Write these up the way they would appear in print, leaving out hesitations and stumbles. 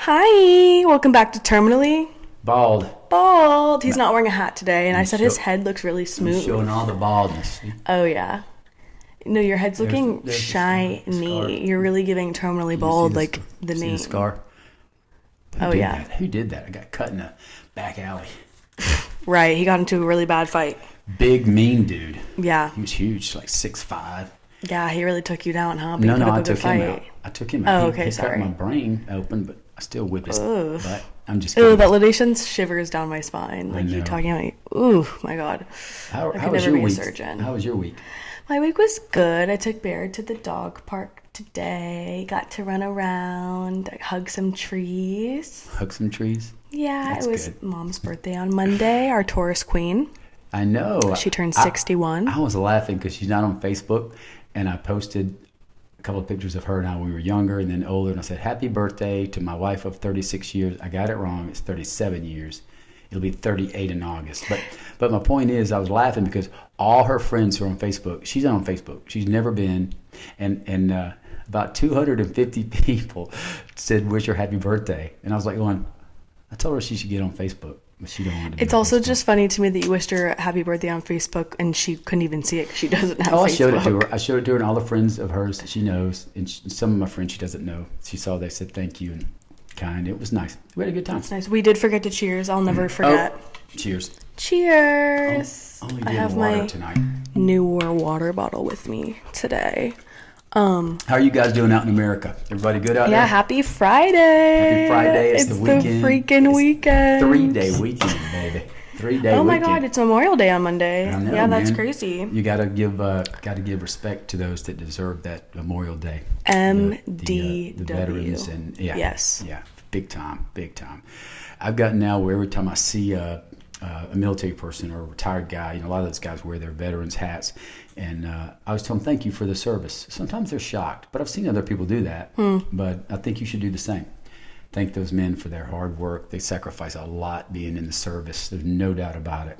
Hi, welcome back to Terminally Bald. Bald. He's not wearing a hat today, and I said his head looks really I'm smooth. showing all the baldness. Oh yeah. No, your head's looking there's the scar. shiny. You're really giving Terminally Bald like the see name. the scar? Oh yeah. Who did that? I got cut in the back alley. Right, he got into a really bad fight. Big, mean dude. Yeah. He was huge, like 6'5". Yeah, he really took you down, huh? But you No, put up I a good took him fight. out. I took him out. Oh, okay, he sorry. cut my brain open, but I still whip his Ugh. butt. I'm just Ooh, kidding. that literally sends shivers down my spine. Like you know. talking about me. Ooh, my God. How I could was never your be a week? surgeon. How was your week? My week was good. I took Bear to the dog park today. Got to run around, hug some trees. Hug some trees? Yeah, That's it was good. Mom's birthday on Monday, our Taurus queen. I know. She turned 61. I was laughing because she's not on Facebook, and I posted a couple of pictures of her and I when we were younger and then older, and I said, happy birthday to my wife of 36 years. I got it wrong. It's 37 years. It'll be 38 in August. But my point is, I was laughing because all her friends are on Facebook. She's not on Facebook. She's never been. And about 250 people said, wish her happy birthday. And I was like going, I told her she should get on Facebook. But she don't want to. It's also just funny to me that you wished her happy birthday on Facebook and she couldn't even see it because she doesn't have Facebook. I showed it to her. I showed it to her and all the friends of hers that she knows, and some of my friends she doesn't know. She saw, they said thank you and kind. It was nice. We had a good time. That's nice. We did forget to cheers. I'll never forget. Oh, cheers. Cheers. Only I did have water my tonight. newer water bottle with me today. How are you guys doing out in America? Everybody good out there? Yeah, happy Friday. Happy Friday. It's the weekend. The freaking weekend. 3-day weekend, baby. 3-day Oh my weekend. God, it's Memorial Day on Monday. I know, yeah, that's man. crazy. You gotta give respect to those that deserve that Memorial Day. MDW. The veterans and Yes. Yeah, big time. I've gotten now where every time I see a military person or a retired guy, a lot of those guys wear their veterans hats, and I was telling them thank you for the service. Sometimes they're shocked, but I've seen other people do that. But I think you should do the same. Thank those men for their hard work. They sacrifice a lot being in the service. There's no doubt about it.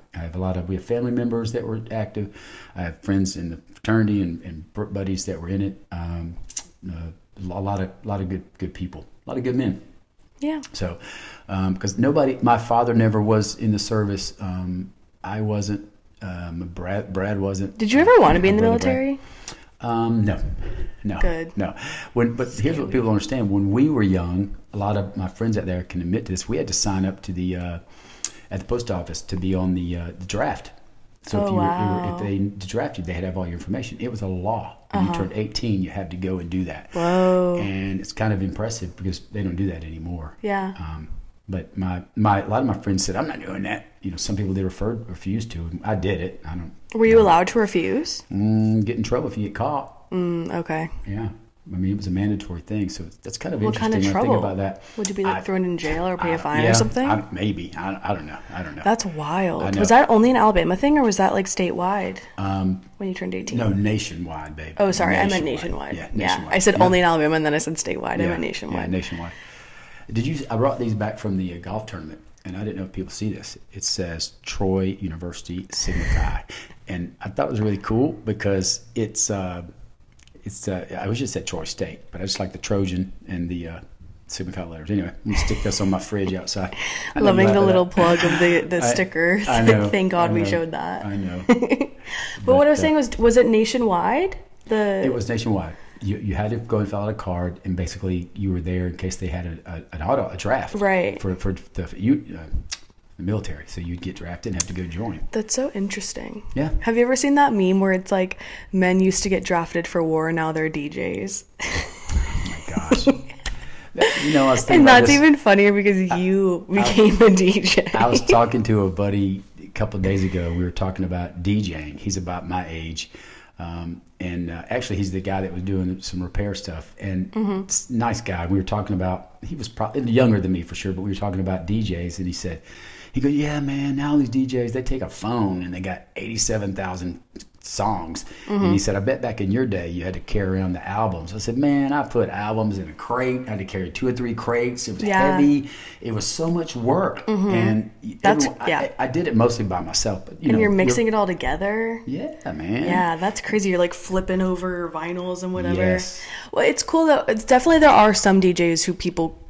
We have family members that were active. I have friends in the fraternity and buddies that were in it. A lot of good people, a lot of good men. Yeah. So, because my father never was in the service. I wasn't. Brad wasn't. Did you ever want to be in the military? No. Good. No. But here's what people don't understand. When we were young, a lot of my friends out there can admit to this. We had to sign up to at the post office to be on the draft. So if they draft you, they had to have all your information. It was a law. When you turned 18, you had to go and do that. Whoa. And it's kind of impressive because they don't do that anymore. Yeah. But a lot of my friends said, I'm not doing that. Some people they refuse to. I did it. I don't. Were you allowed to refuse? Get in trouble if you get caught. Okay. Yeah. I mean, it was a mandatory thing, so that's kind of What interesting kind of when I trouble? think about that. Would you be thrown in jail or pay a fine or something? Maybe. I don't know. That's wild. I know. Was that only an Alabama thing or was that like statewide when you turned 18? No, nationwide, baby. Oh, sorry. I meant nationwide. Yeah, nationwide. I said only in Alabama and then I said statewide. I meant nationwide. Yeah, nationwide. I brought these back from the golf tournament, and I didn't know if people see this. It says Troy University Sigma Chi, and I thought it was really cool because it's I wish it said Troy State, but I just like the Trojan and the Sigma Chi letters. Anyway, I'm gonna stick this on my fridge outside. Loving the little plug of the sticker. I know, Thank God we showed that. I know. But what I was saying was it nationwide? It was nationwide. You had to go and fill out a card, and basically you were there in case they had a draft, right, for the military. So you'd get drafted and have to go join. That's so interesting. Yeah. Have you ever seen that meme where it's like men used to get drafted for war, now they're DJs? Oh my gosh. I was thinking and about that's this. even funnier because you became a DJ. I was talking to a buddy a couple of days ago. We were talking about DJing. He's about my age. And actually, he's the guy that was doing some repair stuff. And nice guy. We were talking about, he was probably younger than me for sure, but we were talking about DJs. And he goes, yeah, man, now these DJs, they take a phone and they got 87,000 songs. And he said, I bet back in your day you had to carry around the albums. I said, man, I put albums in a crate. I had to carry 2 or 3 crates. It was heavy. It was so much work. And I did it mostly by myself. But you're mixing it all together. Yeah, man. Yeah, that's crazy. You're like flipping over vinyls and whatever. Yes. Well, it's cool though. It's definitely, there are some DJs who people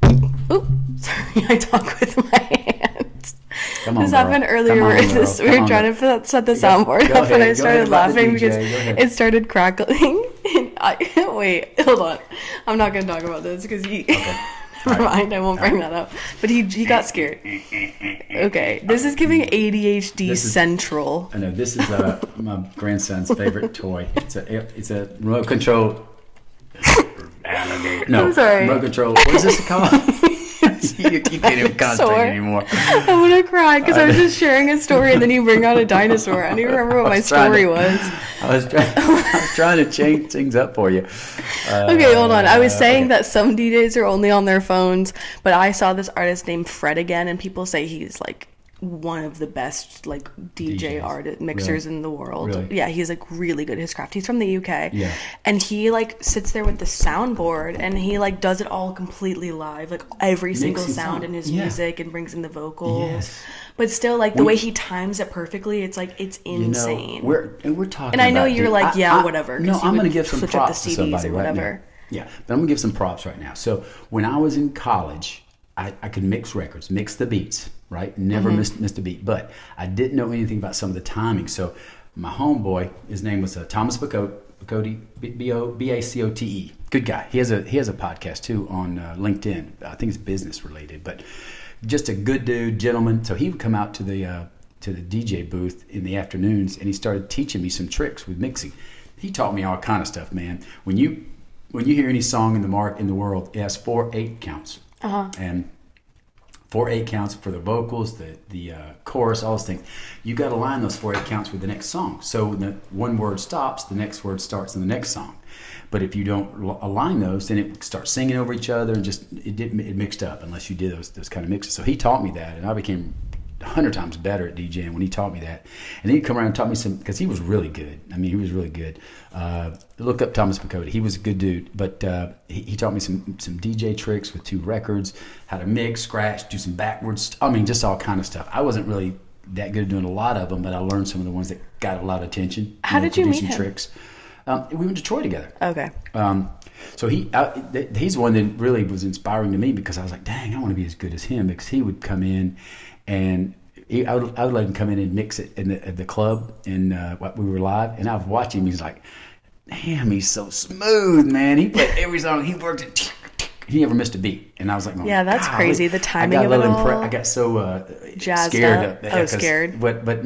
Ooh, sorry, I talk with my hands. Come on, This girl. happened earlier. Come on, We girl. were trying to set the soundboard go up, and ahead. I Go started ahead about the laughing DJ. because Go ahead. it started crackling. And wait, hold on. I'm not going to talk about this because never mind, I won't bring that up. But he got scared. Okay, this is giving ADHD central. I know this is my grandson's favorite toy. It's a remote control. No, I'm sorry. remote control. What is this called? you can't even concentrate anymore. I'm gonna cry because I was just sharing a story and then you bring out a dinosaur. I don't even remember what my story was. I was trying to change things up for you. Okay, hold on. I was saying that some DJs are only on their phones, but I saw this artist named Fred again, and people say he's like one of the best like DJ artist mixers in the world. Really? Yeah, he's like really good at his craft. He's from the UK. Yeah. And he like sits there with the soundboard and he like does it all completely live, like every single sound in his music, and brings in the vocals. Yes. But still, like the way he times it perfectly, it's like it's insane. We're talking. And I know about you're like, whatever. No, I'm going to give some switch up props the to CDs somebody or right whatever. now. Yeah, but I'm going to give some props right now. So when I was in college, I could mix records, mix the beats, right? Never missed a beat. But I didn't know anything about some of the timing. So my homeboy, his name was Thomas Bacote, B-A-C-O-T-E. Good guy. He has a podcast too on LinkedIn. I think it's business related, but just a good dude, gentleman. So he would come out to the DJ booth in the afternoons, and he started teaching me some tricks with mixing. He taught me all kind of stuff, man. When you hear any song in the world, it has 4/8 counts. And 4/8 counts for the vocals, the chorus, all those things. You got to line those 4/8 counts with the next song. So when the one word stops, the next word starts in the next song. But if you don't align those, then it starts singing over each other, and it mixed up unless you did those kind of mixes. So he taught me that, and I became 100 times better at DJing when he taught me that. And then he'd come around and taught me some, because he was really good. I mean, he was really good. Look up Thomas Bacote. He was a good dude. But he taught me some DJ tricks with 2 records, how to mix, scratch, do some backwards. I mean, just all kind of stuff. I wasn't really that good at doing a lot of them, but I learned some of the ones that got a lot of attention. How did you meet him? Tricks. We went to Troy together. Okay. So he's the one that really was inspiring to me, because I was like, dang, I want to be as good as him, because he would come in and I would let him come in and mix it at the club, and we were live, and I was watching him. He's like, damn, he's so smooth, man. He played every song. He worked it. He never missed a beat, and I was like, yeah, that's crazy. The timing of it all. I got so jazzed scared. up. Scared. But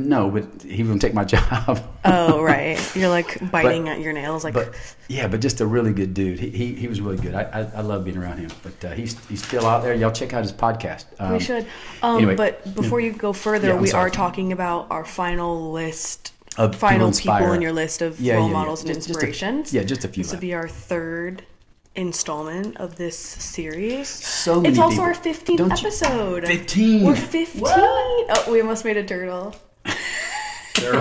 he was gonna take my job. Oh, right. You're like biting at your nails, like. But just a really good dude. He was really good. I love being around him. But he's still out there. Y'all check out his podcast. We should. Anyway, but before you go further, we are talking about our final list. Of final people in your list of role models and inspirations. Just a few. This would be our 3rd installment of this series. So many It's also people. our 15th episode. 15. We're 15. What? Oh, we almost made a turtle. It's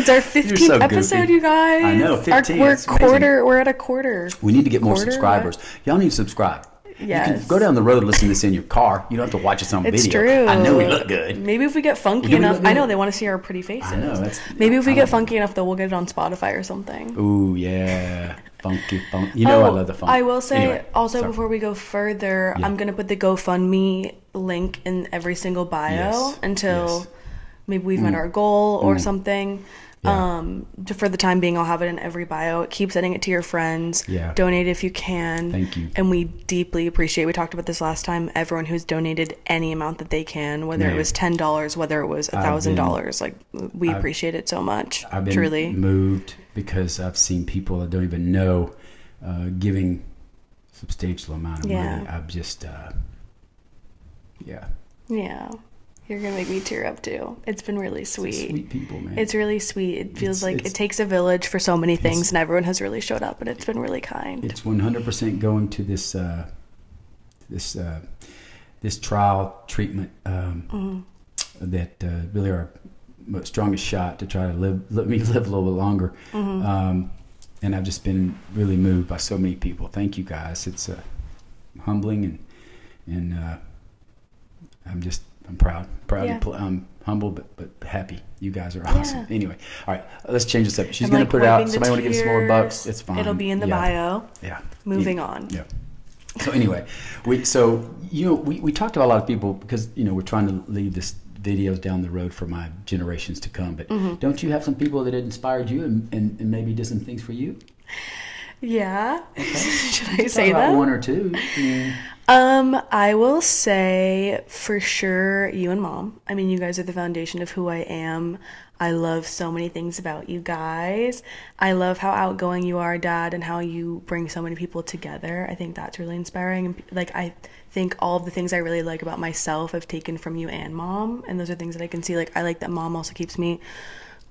our 15th so episode, goofy. you guys. I know, 15. We're It's amazing. We're at a quarter. We need to get more Quarter, subscribers. Y'all need to subscribe. Yes. You can go down the road and listen to this in your car. You don't have to watch us on It's video. true. I know we look good. Maybe if we get funky Do we enough. look good? I know they want to see our pretty faces. I know. Maybe if we get funky enough, though, we'll get it on Spotify or something. Ooh, yeah. Funky. You know I love the funk. I will say Anyway, also sorry. before we go further, I'm going to put the GoFundMe link in every single bio Yes, until yes. maybe we've met our goal or something. Yeah. For the time being, I'll have it in every bio. Keep sending it to your friends. Yeah. Donate if you can. Thank you. And we deeply appreciate, we talked about this last time, everyone who's donated any amount that they can, whether it Man. was $10, whether it was $1,000. Like, we appreciate it so much. I've been truly. moved because I've seen people that don't even know giving substantial amount of money. I've just, Yeah. You're going to make me tear up too. It's been really sweet. Sweet people, man. It's really sweet. It feels like it takes a village for so many things, and everyone has really showed up, and it's been really kind. It's 100% going to this trial treatment that really our strongest shot to try to let me live a little bit longer. And I've just been really moved by so many people. Thank you guys. It's humbling and I'm proud. Yeah. I'm humble, but happy. You guys are awesome. Yeah. Anyway, all right, let's change this up. She's I'm, going like, to put it out. wiping the Somebody want to give us some more bucks? tears. It's fine. It'll be in the bio. Yeah. Moving on. Yeah. So anyway, we talked about a lot of people because we're trying to leave this videos down the road for my generations to come. But don't you have some people that inspired you and maybe did some things for you? Yeah. Okay. Should I say Talk about that? one or two. I will say for sure you and Mom. I mean, you guys are the foundation of who I am. I love so many things about you guys. I love how outgoing you are, Dad, and how you bring so many people together. I think that's really inspiring. And like, I think all of the things I really like about myself I've taken from you and Mom, and those are things that I can see. Like, I like that Mom also keeps me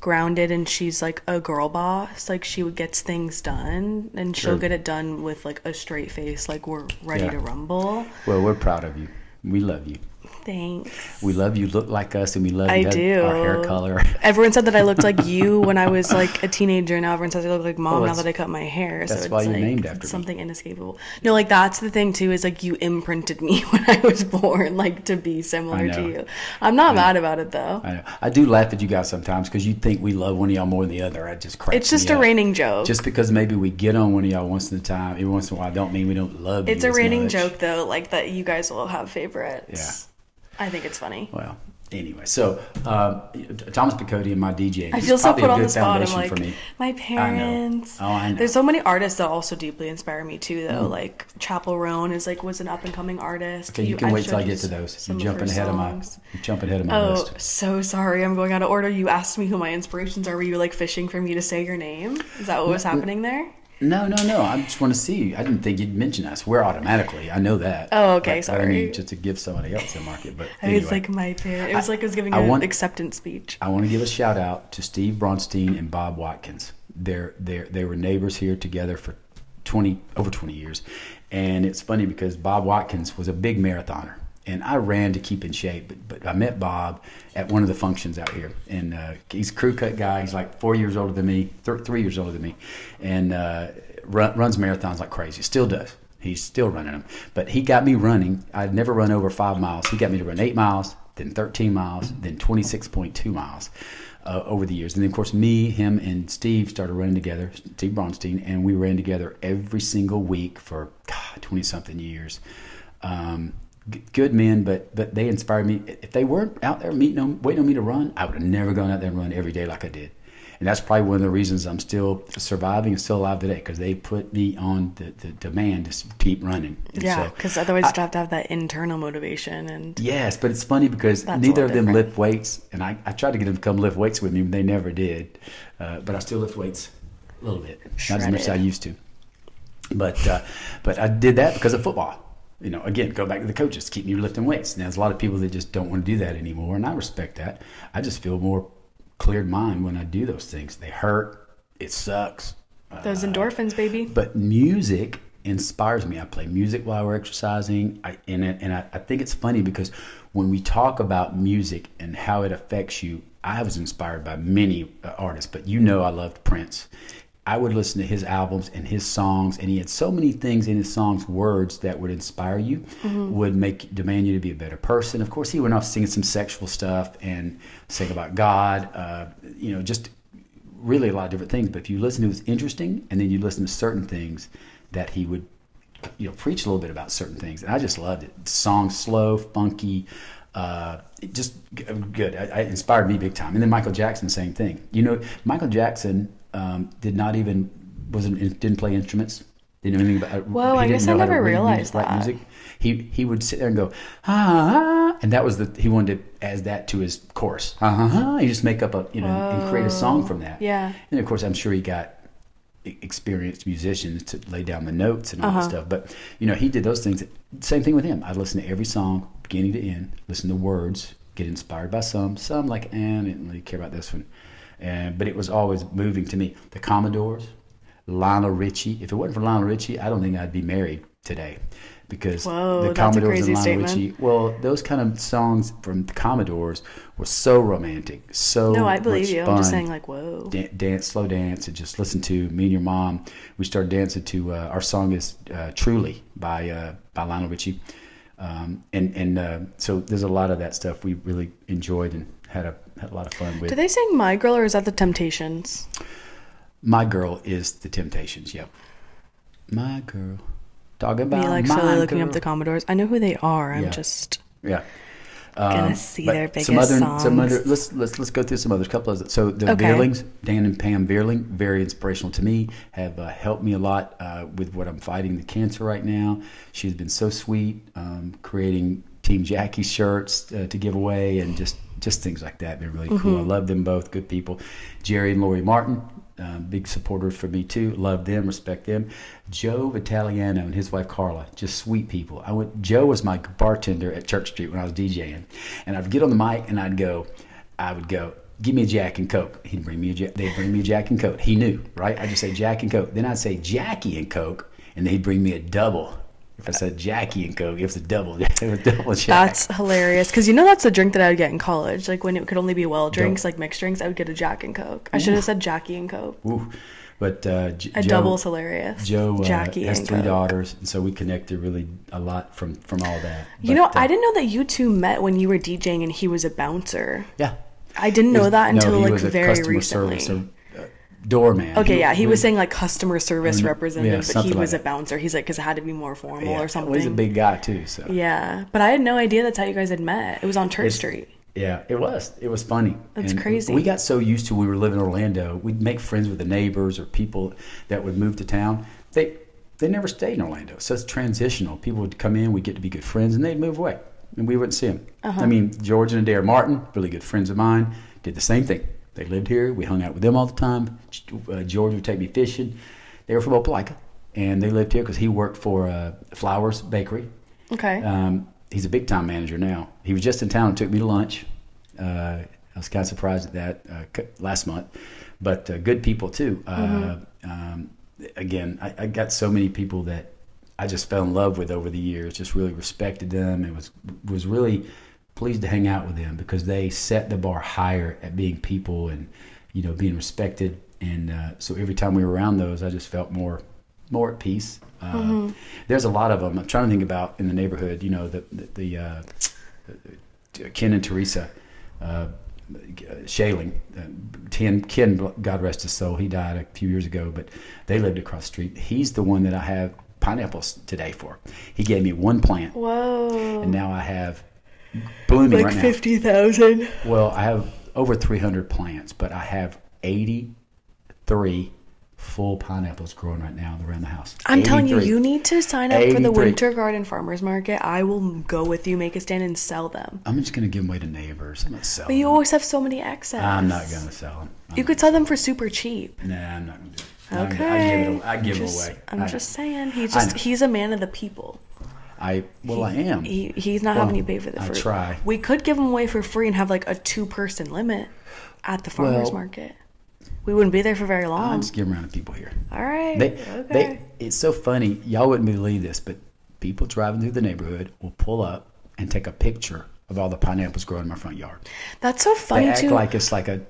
grounded, and she's like a girl boss. Like, she gets things done, and she'll Sure. get it done with like a straight face, like we're ready Yeah. to rumble. Well, we're proud of you. We love you. Thanks. We love you. Look like us, and we love I you. do. Our hair color. Everyone said that I looked like you when I was like a teenager. Now everyone says I look like Mom Oh, now that's- that I cut my hair. So that's it's why you're like named after me. something inescapable. No, like that's the thing too, is like you imprinted me when I was born, like to be similar I to know. you. I'm not mad about it though. I know. I do laugh at you guys sometimes because you think we love one of y'all more than the other. I just cracks It's just me a up. raining joke. Just because maybe we get on one of y'all once in a time, every once in a while, don't mean we don't love you. It's a as raining much. joke though, like that you guys will have favorites. Yeah. I think it's funny. Well, anyway, so Thomas Picotti and my DJ. I he's feel so probably put a on good the spot. I'm foundation like, for me. my parents. Oh, I know. There's so many artists that also deeply inspire me too, though. Mm. Like Chapel Roan was an up and coming artist. Okay, you can I've wait till I showed get you to those. some You're of jumping her ahead of my. songs. You're jumping ahead of my Oh, list. so sorry. I'm going out of order. You asked me who my inspirations are. Were you like fishing for me to say your name? Is that what was happening there? No. I just want to see you. I didn't think you'd mention us. We're automatically. I know that. Oh, okay, But I sorry. mean, just to give somebody else a market. But I anyway, was like my parent. It was like I was giving I an want- acceptance speech. I want to give a shout out to Steve Bronstein and Bob Watkins. They were neighbors here together for over 20 years, and it's funny because Bob Watkins was a big marathoner, and I ran to keep in shape. But I met Bob at one of the functions out here, and he's a crew cut guy. He's like 4 years older than me, 3 years older than me, and runs marathons like crazy. Still does. He's still running them. But he got me running. I'd never run over 5 miles. He got me to run 8 miles, then 13 miles, then 26.2 miles over the years. And then, of course, me, him, and Steve started running together, Steve Bronstein, and we ran together every single week for, 20-something years. Good men, but they inspired me. If they weren't out there waiting on me to run, I would have never gone out there and run every day like I did. And that's probably one of the reasons I'm still surviving and still alive today, because they put me on the demand to keep running. And Yeah, so because otherwise you'd have to have that internal motivation. And yes, but it's funny because That's a neither lot of them different. lift weights, and I tried to get them to come lift weights with me, but they never did. But I still lift weights a little bit, not as much as I Shredded. used to. But I did that because of football. Again, go back to the coaches, keep me lifting weights. And there's a lot of people that just don't want to do that anymore, and I respect that. I just feel more cleared mind when I do those things. They hurt. It sucks. those endorphins, baby. But music inspires me. I play music while we're exercising. I think it's funny because when we talk about music and how it affects you, I was inspired by many artists, but I loved Prince. I would listen to his albums and his songs, and he had so many things in his songs, words that would inspire you, would demand you to be a better person. Of course, he went off singing some sexual stuff and sing about God, just really a lot of different things. But if you listen to it, it's interesting, and then you listen to certain things that he would, preach a little bit about certain things, and I just loved it. Songs slow, funky, just good. It inspired me big time. And then Michael Jackson, same thing. Michael Jackson didn't play instruments. Didn't know anything about. Whoa, I he didn't guess I know how to never read realized write that. music. He would sit there and go and that was he wanted to add that to his chorus. He just make up and create a song from that. Yeah. And of course, I'm sure he got experienced musicians to lay down the notes and all that stuff. But he did those things. Same thing with him. I'd listen to every song, beginning to end. Listen to words. Get inspired by some. Some like, I didn't really care about this one. But it was always moving to me. The Commodores, Lionel Richie. If it wasn't for Lionel Richie, I don't think I'd be married today, because Whoa, the that's a Commodores crazy and Lionel statement. Richie. Well, those kind of songs from the Commodores were so romantic, so No, I believe much you. fun. I'm just saying, like, whoa. Dance, slow dance, and just listen to me and your mom. We started dancing to our song is "Truly" by Lionel Richie, so there's a lot of that stuff we really enjoyed and had a lot of fun with. Do they sing My Girl or is that the Temptations? My Girl is the Temptations. Yep. My girl. talking about Me like mine, slowly looking up girl. the Commodores. I know who they are. I'm Yeah. just Yeah. gonna see But their biggest some other, songs. let's go through some others. Couple of so the Okay. Veerlings, Dan and Pam Veerling, very inspirational to me. Have helped me a lot with what I'm fighting, the cancer right now. She's been so sweet, creating Team Jackie shirts to give away, and just things like that. They're really cool. I love them both. Good people. Jerry and Lori Martin. Big supporters for me too. Love them, respect them. Joe Vitaliano and his wife Carla, just sweet people. Joe was my bartender at Church Street when I was DJing, and I'd get on the mic and I would go, give me a Jack and Coke. He'd bring me they'd bring me a Jack and Coke. He knew, right? I'd just say Jack and Coke. Then I'd say Jackie and Coke, and then he'd bring me a double. If I said Jackie and Coke, it was a double. It was a double Jack. That's hilarious because that's the drink that I would get in college. Like when it could only be well drinks, like mixed drinks, I would get a Jack and Coke. I should have said Jackie and Coke. Ooh. But A double's hilarious. Joe Jackie has and 3 Coke. daughters, and so we connected really a lot from all that. I didn't know that you two met when you were DJing and he was a bouncer. Yeah. I didn't know that until he like was a very customer recently. service, doorman. Okay, yeah, he was saying like customer service Yeah, representative, but he something was like a bouncer. He's like, because it had to be more formal Yeah, or something. Well, he's a big guy too. So Yeah, but I had no idea that's how you guys had met. It was on Church Street. yeah, it was funny. That's And crazy. We got so used to when we were living in Orlando, we'd make friends with the neighbors or people that would move to town. They never stayed in Orlando, so it's transitional. People would come in, we'd get to be good friends, and they'd move away, and we wouldn't see them. I mean, George and Adair Martin, really good friends of mine, did the same thing. They lived here. We hung out with them all the time. George would take me fishing. They were from Opelika, and they lived here because he worked for Flowers Bakery. Okay. He's a big-time manager now. He was just in town and took me to lunch. I was kind of surprised at that last month. But good people, too. Again, I got so many people that I just fell in love with over the years, just really respected them and was really pleased to hang out with them because they set the bar higher at being people and, being respected. And so every time we were around those, I just felt more at peace. There's a lot of them. I'm trying to think about in the neighborhood, the Ken and Teresa Shaling. Ken, God rest his soul, he died a few years ago, but they lived across the street. He's the one that I have pineapples today for. He gave me one plant. Whoa. And now I have blooming Like right now. 50,000. Well, I have over 300 plants, but I have 83 full pineapples growing right now around the house. I'm telling you, 83. you need to sign up for the 83. Winter Garden Farmers Market. I will go with you, make a stand, and sell them. I'm just going to give them away to neighbors. I'm not selling But you them. always have so many excess. I'm not going to sell them. You could sell them for super cheap. Nah, I'm not going to do it. Okay. I give them away. I'm just saying. I know. He's a man of the people. I am. He's not Well, having you pay for the I fruit. try. We could give them away for free and have like a 2-person limit at the farmers Well, market. We wouldn't be there for very I long. just give them around to people here. All right. They, it's so funny. Y'all wouldn't believe this, but people driving through the neighborhood will pull up and take a picture of all the pineapples growing in my front yard. That's so funny They act too.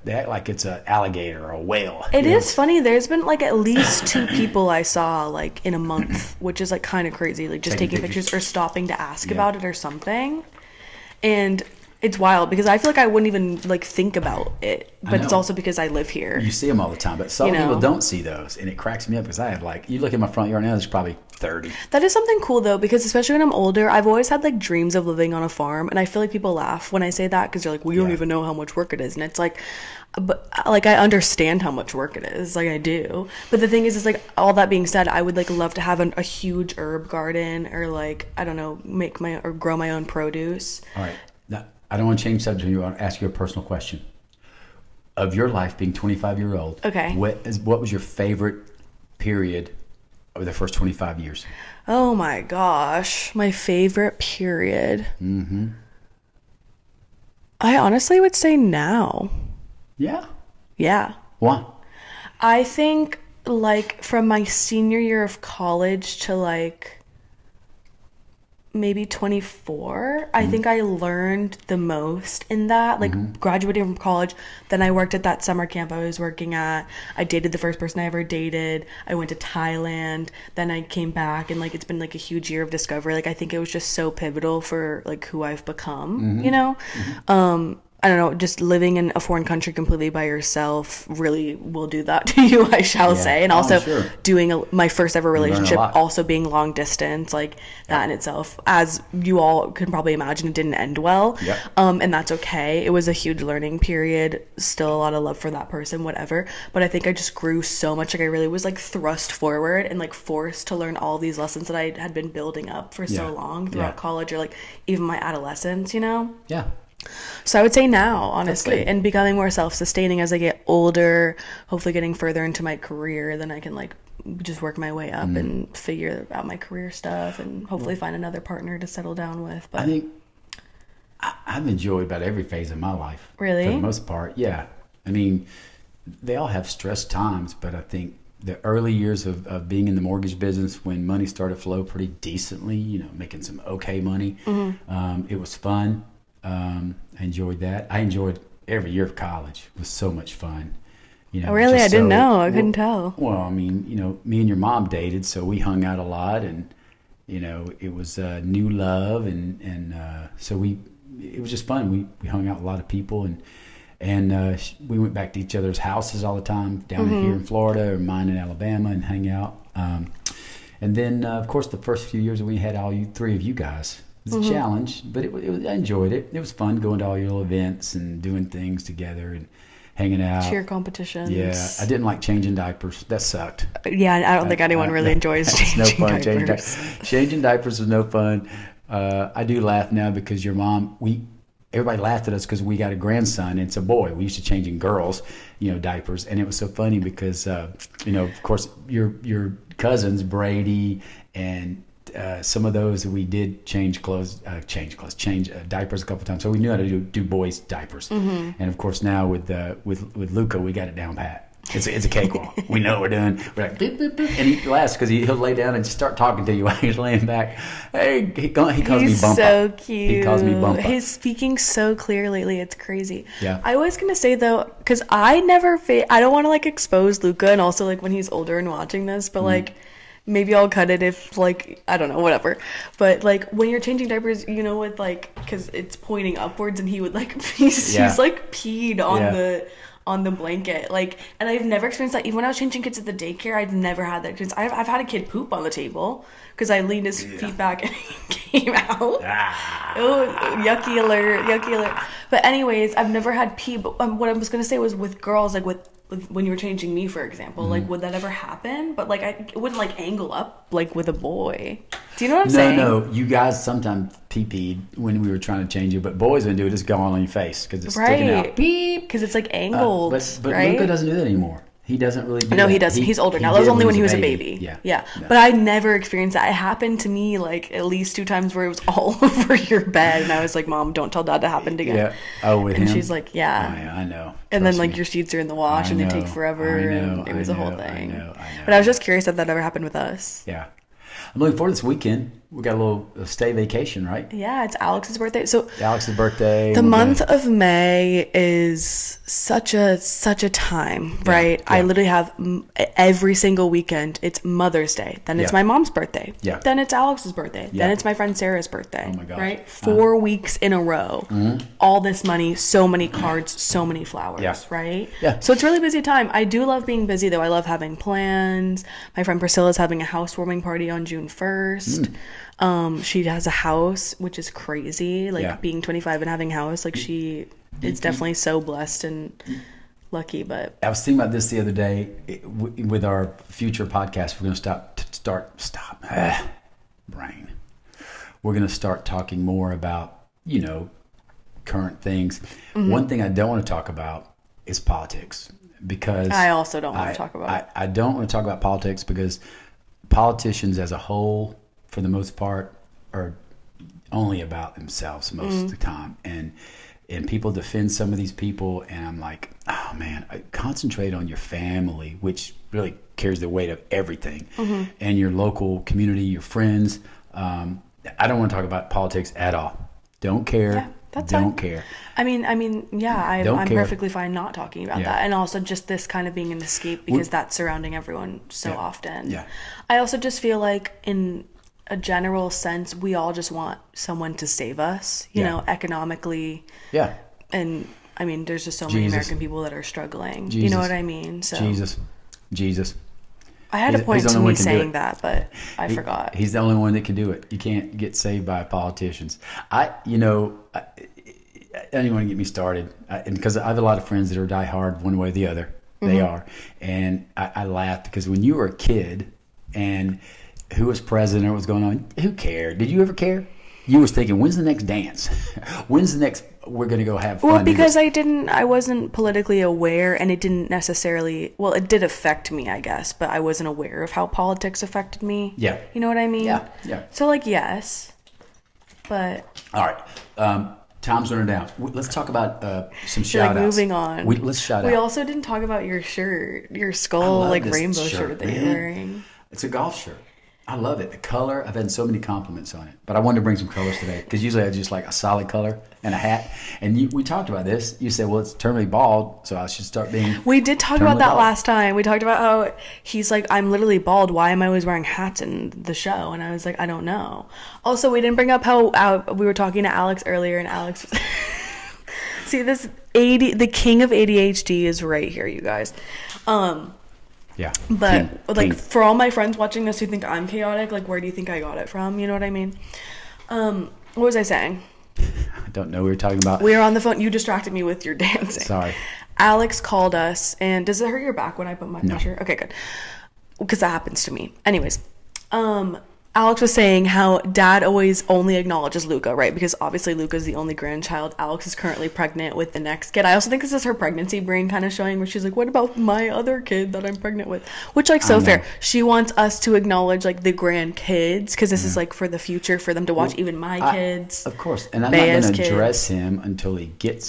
they act like it's an alligator or a whale. It is funny. There's been like at least 2 people I saw like in a month, which is like kind of crazy. Like just Taking taking pictures or stopping to ask Yeah. about it or something. And it's wild because I feel like I wouldn't even like think about it, but it's know. also because I live here. You see them all the time, but some You know. people don't see those, and it cracks me up because I have you look at my front yard now, there's probably 30. That is something cool though, because especially when I'm older, I've always had like dreams of living on a farm, and I feel like people laugh when I say that because they're like, "Well, you don't Yeah. even know how much work it is," and it's like, but like I understand how much work it is, like I do. But the thing is like all that being said, I would like love to have a huge herb garden or like I don't know, grow my own produce. All right. Now, I don't want to change subject. I want to ask you a personal question. Of your life being 25-year old, Okay. What was your favorite period of the first 25 years? Oh my gosh, my favorite period. I honestly would say now. Yeah. Yeah. Why? I think like from my senior year of college to like maybe 24, I think I learned the most in that, like graduating from college. Then I worked at that summer camp I was working at. I dated the first person I ever dated. I went to Thailand. Then I came back and like it's been like a huge year of discovery. Like I think it was just so pivotal for like who I've become, you know? I don't know, just living in a foreign country completely by yourself really will do that to you, I shall say. And also sure. doing my first ever relationship, lot. also being long distance, like that in itself, as you all can probably imagine, it didn't end well. Yep. And that's okay. It was a huge learning period, still a lot of love for that person, whatever. But I think I just grew so much. Like I really was like thrust forward and like forced to learn all these lessons that I had been building up for so long throughout college, or like even my adolescence, you know? Yeah. So I would say now, honestly, and becoming more self-sustaining as I get older, hopefully getting further into my career, then I can like just work my way up and figure out my career stuff and hopefully find another partner to settle down with. But I think I've enjoyed about every phase of my life. Really? For the most part, yeah. I mean, they all have stress times, but I think the early years of being in the mortgage business, when money started to flow pretty decently, you know, making some okay money, it was fun. I enjoyed that. I enjoyed every year of college. It was so much fun. You know, really, I didn't know. I couldn't tell. tell. Well, I mean, you know, me and your mom dated, so we hung out a lot, and you know, it was new love, and so it was just fun. We hung out with a lot of people, and we went back to each other's houses all the time down here in Florida or mine in Alabama and hang out. And then, of course, the first few years we had all you three of you guys. It was a challenge, but I enjoyed it. It was fun going to all your little events and doing things together and hanging out. Cheer competitions. Yeah, I didn't like changing diapers. That sucked. Yeah, I don't think anyone really enjoys changing no fun. diapers. Changing diapers was no fun. I do laugh now because your mom, everybody laughed at us because we got a grandson. It's a boy. We used to changing girls, you know, diapers, and it was so funny because, you know, of course, your cousins Brady and some of those we did change diapers a couple times, so we knew how to do boys' diapers. And of course, now with Luca, we got it down pat. It's a cakewalk. We know what we're doing. We're like, boop, boop, boop. And he laughs because he'll lay down and just start talking to you while he's laying back. Hey, he calls me Bump He's so cute. He calls me Bump Up. He's speaking so clear lately. It's crazy. Yeah. I was going to say, though, because I don't want to, like, expose Luca, and also, like, when he's older and watching this, but, like, maybe I'll cut it if, like, I don't know, whatever. But, like, when you're changing diapers, you know, with, like, because it's pointing upwards, and he would, like, he's like, peed on the blanket, like, and I've never experienced that. Even when I was changing kids at the daycare, I'd never had that experience. I've had a kid poop on the table because I leaned his feet back and he came out. Oh, yucky alert. But anyways, I've never had pee. But what I was gonna say was with girls, like with when you were changing me, for example, like, would that ever happen? But like, it wouldn't like angle up like with a boy. Do you know what I'm saying? No, you guys sometimes pee-peed when we were trying to change you, but boys would do it just go on your face because it's sticking out. Beep, because it's like angled. But right? Luca doesn't do that anymore. He doesn't really do that. No, he doesn't. He's older now. That was only when he was a baby. Yeah. But I never experienced that. It happened to me like at least 2 times where it was all over your bed, and I was like, "Mom, don't tell Dad that happened again." Yeah. Oh, with him. And she's like, "Yeah." Oh, yeah, I know. And then like your sheets are in the wash and they take forever, and it was a whole thing. I know. But I was just curious if that ever happened with us. Yeah. I'm looking forward to this weekend. We got a little stay vacation, right? Yeah, it's Alex's birthday. So Alex's birthday. The month of May is such a time, right? Yeah. I literally have every single weekend. It's Mother's Day. Then it's my mom's birthday. Yeah. Then it's Alex's birthday. Yeah. Then it's my friend Sarah's birthday. Oh my gosh. Right? 4 weeks in a row. All this money, so many cards, so many flowers. Yeah. Right? Yeah. So it's a really busy time. I do love being busy though. I love having plans. My friend Priscilla's having a housewarming party on June 1st. She has a house, which is crazy. Like being 25 and having a house, like she is definitely so blessed and lucky. But I was thinking about this the other day with our future podcast. We're going to stop. Brain. We're going to start talking more about, you know, current things. One thing I don't want to talk about is politics, because I also don't want to talk about it. I don't want to talk about politics because politicians as a whole, for the most part, are only about themselves most of the time, and people defend some of these people, and I'm like, oh man, concentrate on your family, which really carries the weight of everything, and your local community, your friends. I don't want to talk about politics at all. Don't care. Yeah, that's don't fine. care. I mean, yeah, I'm care. perfectly fine not talking about that. And also just this kind of being an escape because that's surrounding everyone so often. Yeah. I also just feel like in a general sense, we all just want someone to save us, you know, economically. Yeah. And I mean, there's just so many Jesus. American people that are struggling. You Jesus. know what I mean? So Jesus. I had a He's point the to only me one can do saying it. that, but I forgot. He's the only one that can do it. You can't get saved by politicians. I don't even want to get me started, and because I have a lot of friends that are diehard one way or the other. They are, and I laugh because when you were a kid, and who was president or what was going on, who cared? Did you ever care? You was thinking, when's the next dance? When's the next? We're gonna go have fun. Well, because I wasn't politically aware, and it didn't necessarily. Well, it did affect me, I guess, but I wasn't aware of how politics affected me. Yeah. You know what I mean? Yeah. So, like, yes, but All right. Time's running down. Let's talk about some shout outs. moving on. Let's shout out. We also didn't talk about your shirt, your I skull, love like this rainbow shirt that man. you're wearing. It's a golf shirt. I love it. The color, I've had so many compliments on it. But I wanted to bring some colors today because usually I just like a solid color and a hat. And we talked about this. You said, well, it's terminally bald, so I should start being. We did talk about that last time. We talked about how he's like, I'm literally bald. Why am I always wearing hats in the show? And I was like, I don't know. Also, we didn't bring up how we were talking to Alex earlier, and Alex. See, the king of ADHD is right here, you guys. Yeah. But King. for all my friends watching this who think I'm chaotic, like, where do you think I got it from? You know what I mean? What was I saying? I don't know what we were talking about. We were on the phone. You distracted me with your dancing. Sorry. Alex called us, and does it hurt your back when I put my pressure? Okay, good. Because that happens to me. Anyways, Alex was saying how dad always only acknowledges Luca, right? Because obviously Luca's the only grandchild. Alex is currently pregnant with the next kid. I also think this is her pregnancy brain kind of showing where she's like, what about my other kid that I'm pregnant with? Which, like, so fair. She wants us to acknowledge, like, the grandkids because this is, like, for the future for them to watch even my kids. Of course. And I'm Bea's not going to kids. address him until they get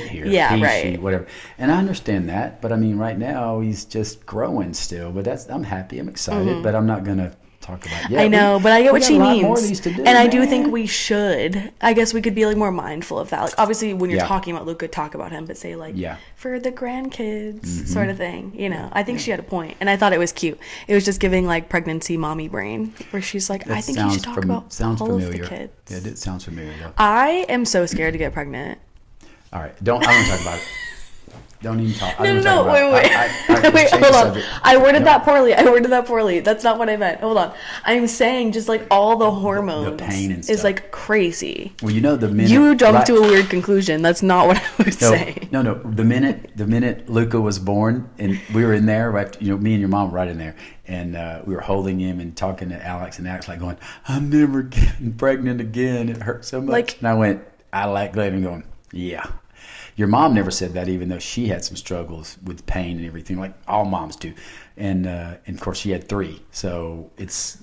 here. Yeah, he, right. She, whatever. And I understand that. But, I mean, right now he's just growing still. But I'm happy. I'm excited. But I'm not going to talk about it. I know, but I get what she means. More of these to do, and I do man. think we should. I guess we could be, like, more mindful of that. Like, obviously, when you're Yeah. talking about Luca, talk about him, but say, like, Yeah. for the grandkids sort of thing. You know, I think she had a point, and I thought it was cute. It was just giving, like, pregnancy mommy brain, where she's like, I think you should talk about sounds all familiar. of the kids. Yeah, it sounds familiar, though. I am so scared to get pregnant. All right. I don't talk about it. Don't even talk. No, wait. Wait, hold on. I worded that poorly. That's not what I meant. Hold on. I'm saying just, like, all the hormones The pain and is, stuff. like, crazy. Well, you know the minute You jumped to a weird conclusion. That's not what I was saying. No. The minute Luca was born, and we were in there, right? You know, me and your mom were right in there, and we were holding him and talking to Alex, and Alex like going, "I'm never getting pregnant again. It hurts so much." Like- and I went, I like letting him going, "Yeah." Your mom never said that, even though she had some struggles with pain and everything, like all moms do. And of course, she had 3. So it's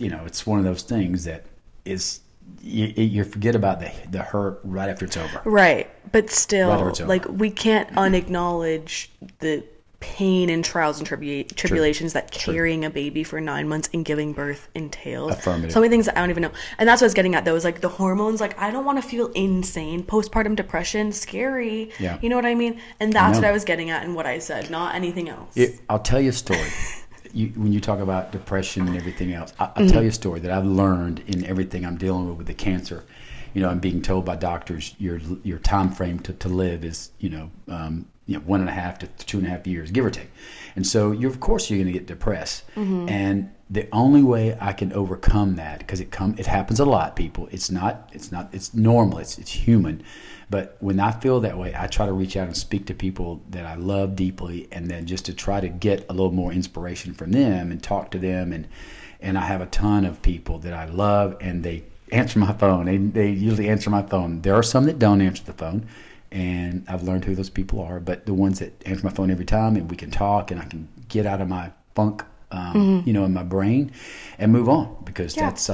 one of those things that is you forget about the hurt right after it's over. Right. But Right still, over it's over. like, we can't unacknowledge the pain and trials and tribulations that carrying a baby for 9 months and giving birth entails. Affirmative. So many things that I don't even know. And that's what I was getting at, though, is, like, the hormones. Like, I don't want to feel insane. Postpartum depression, scary. Yeah. You know what I mean? And that's know. what I was getting at and what I said, not anything else. I'll tell you a story. When you talk about depression and everything else, I'll tell you a story that I've learned in everything I'm dealing with the cancer. You know, I'm being told by doctors your time frame to live is 1.5 to 2.5 years, give or take. And so of course you're going to get depressed. And the only way I can overcome that, because it happens a lot, people. It's normal. It's human. But when I feel that way, I try to reach out and speak to people that I love deeply, and then just to try to get a little more inspiration from them and talk to them. And I have a ton of people that I love, and they answer my phone. They usually answer my phone. There are some that don't answer the phone, and I've learned who those people are. But the ones that answer my phone every time, and we can talk, and I can get out of my funk, in my brain, and move on, because that's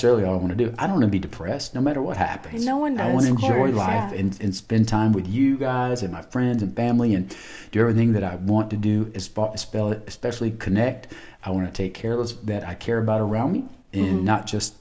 really all I want to do. I don't want to be depressed, no matter what happens. No one does. I want to of enjoy course, life yeah. and spend time with you guys and my friends and family, and do everything that I want to do, especially connect. I want to take care of those that I care about around me, and not just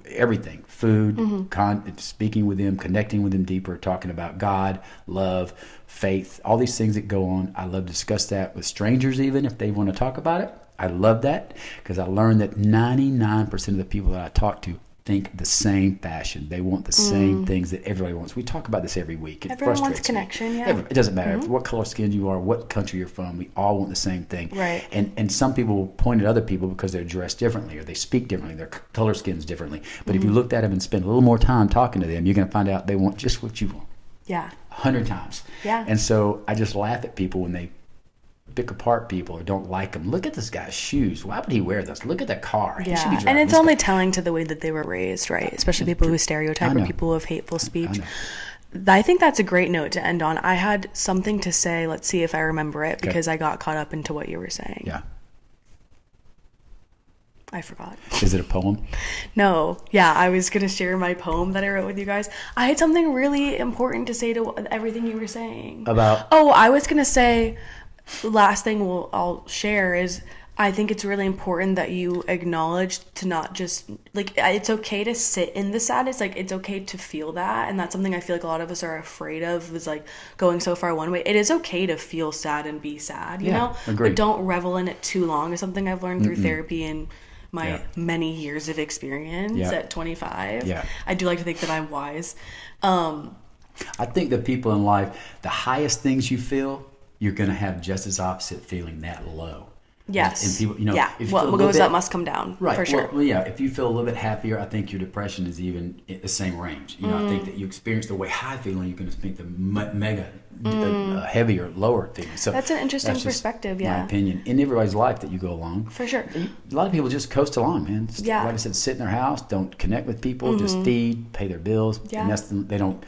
everything, food, speaking with them, connecting with them deeper, talking about God, love, faith, all these things that go on. I love to discuss that with strangers, even if they want to talk about it. I love that, because I learned that 99% of the people that I talk to think the same fashion. They want the same things that everybody wants. We talk about this every week. It Everyone wants frustrates connection, me. yeah. It doesn't matter what color skin you are, what country you're from. We all want the same thing. Right. And some people point at other people because they're dressed differently or they speak differently, their color skin's differently. But if you looked at them and spent a little more time talking to them, you're going to find out they want just what you want. Yeah. 100 times. Yeah. And so I just laugh at people when they pick apart people or don't like them. Look at this guy's shoes. Why would he wear this? Look at the car. He should be Yeah, driving and it's this only car. telling to the way that they were raised, right? Especially people who stereotype I or know. people who have hateful speech. know. I think that's a great note to end on. I had something to say. Let's see if I remember it because I got caught up into what you were saying. Yeah. I forgot. Is it a poem? No. Yeah, I was going to share my poem that I wrote with you guys. I had something really important to say to everything you were saying. About? Oh, I was going to say, the last thing I'll share is I think it's really important that you acknowledge to not just, like, it's okay to sit in the sadness. Like, it's okay to feel that. And that's something I feel like a lot of us are afraid of, is, like, going so far one way. It is okay to feel sad and be sad, you know? agreed. But don't revel in it too long is something I've learned through therapy and my many years of experience at 25. Yeah. I do like to think that I'm wise. I think that people in life, the highest things you feel, you're going to have just as opposite feeling that low. Yes. And people, you know, yeah. if you What feel a little goes bit, up must come down. right? For sure. Well, yeah. If you feel a little bit happier, I think your depression is even in the same range. You know, I think that you experience the way high feeling, you're going to think the mega heavier, lower feeling. So That's an interesting just perspective. Yeah. my opinion in everybody's life that you go along. For sure. A lot of people just coast along, man. Just, Yeah. like I said, sit in their house, don't connect with people, just feed, pay their bills. Yeah. And they don't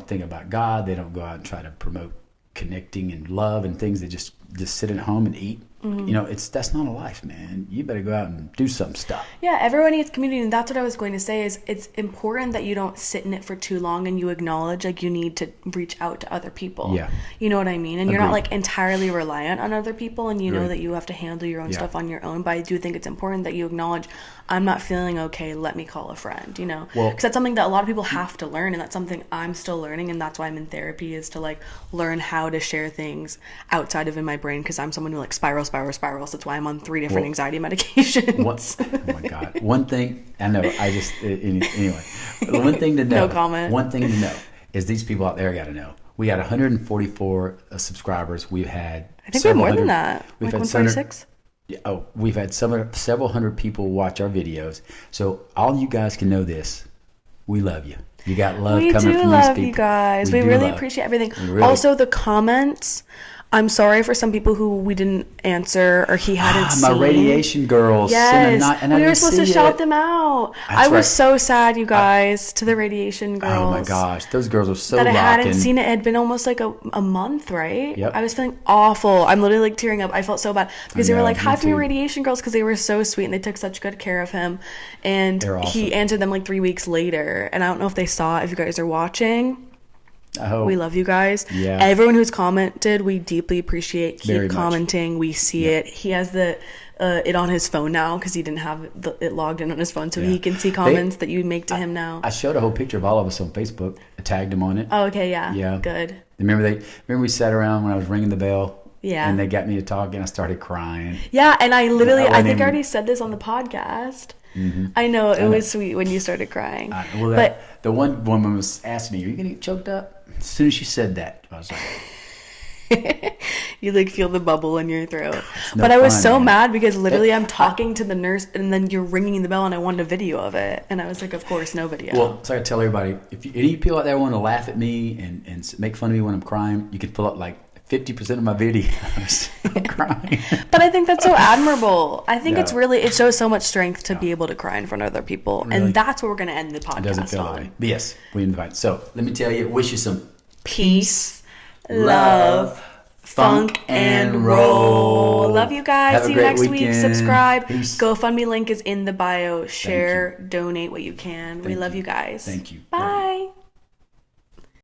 think about God. They don't go out and try to promote connecting and love and things. They just sit at home and eat. You know, that's not a life, man. You better go out and do some stuff. Yeah, everyone needs community, and that's what I was going to say. Is it's important that you don't sit in it for too long, and you acknowledge like you need to reach out to other people. Yeah. You know what I mean? And you're not Agreed. like entirely reliant on other people, and you know Agreed. that you have to handle your own Yeah. stuff on your own. But I do think it's important that you acknowledge, I'm not feeling okay. Let me call a friend. You know, Well- because that's something that a lot of people have to learn, and that's something I'm still learning, and that's why I'm in therapy, is to like learn how to share things outside of in my brain, because I'm someone who like spirals. So that's why I'm on 3 different Well, anxiety medications. Oh my God. One thing, I know, anyway, one thing to know. No comment. One thing to know is these people out there got to know. We got 144 subscribers. We've had I think we have more than that. We've Like had 146? we've had several hundred people watch our videos. So all you guys can know this. We love you. You got love We coming do from love these you people. guys. We do really love. appreciate everything. We really- Also, the comments. I'm sorry for some people who we didn't answer or he hadn't seen. My radiation girls. Yes, and I we were didn't supposed to see shout it. them out. That's I was right. so sad, you guys, to the radiation girls. Oh my gosh, those girls are so That I rocking. hadn't seen it. It had been almost like a month, right? Yep. I was feeling awful. I'm literally like tearing up. I felt so bad because they were know, like, me hi from your too. radiation girls, because they were so sweet and they took such good care of him. And They're awesome. he answered them like 3 weeks later. And I don't know if they saw it, if you guys are watching. I hope. We love you guys. Yeah. Everyone who's commented, we deeply appreciate. Keep Very much. commenting. We see it. He has it on his phone now because he didn't have it logged in on his phone, so Yeah. he can see comments that you make to him now. I showed a whole picture of all of us on Facebook. I tagged them on it. Oh, okay, yeah. Yeah. Good. Remember we sat around when I was ringing the bell. Yeah. And they got me to talk, and I started crying. Yeah, and I literally, I I went think I in- already said this on the podcast. I know, it was sweet when you started crying. Well, but the one woman was asking me, "Are you gonna get choked up?" As soon as she said that, I was like, you like feel the bubble in your throat. no But I was fun, so man. mad because literally I'm talking to the nurse and then you're ringing the bell and I wanted a video of it. And I was like, of course, no video. Well, so I tell everybody, if any people out there want to laugh at me and make fun of me when I'm crying, you can pull up like 50% of my videos. I'm crying. But I think that's so admirable. I think No. it shows so much strength to be able to cry in front of other people. Really? And that's what we're going to end the It doesn't podcast feel that on. way. But yes, we invite. So let me tell you, wish you some Peace, love, funk, and roll. Love you guys. Have a See you great next week. weekend. Subscribe. Peace. GoFundMe link is in the bio. Share, donate what you can. We love you guys. Thank you. Bye.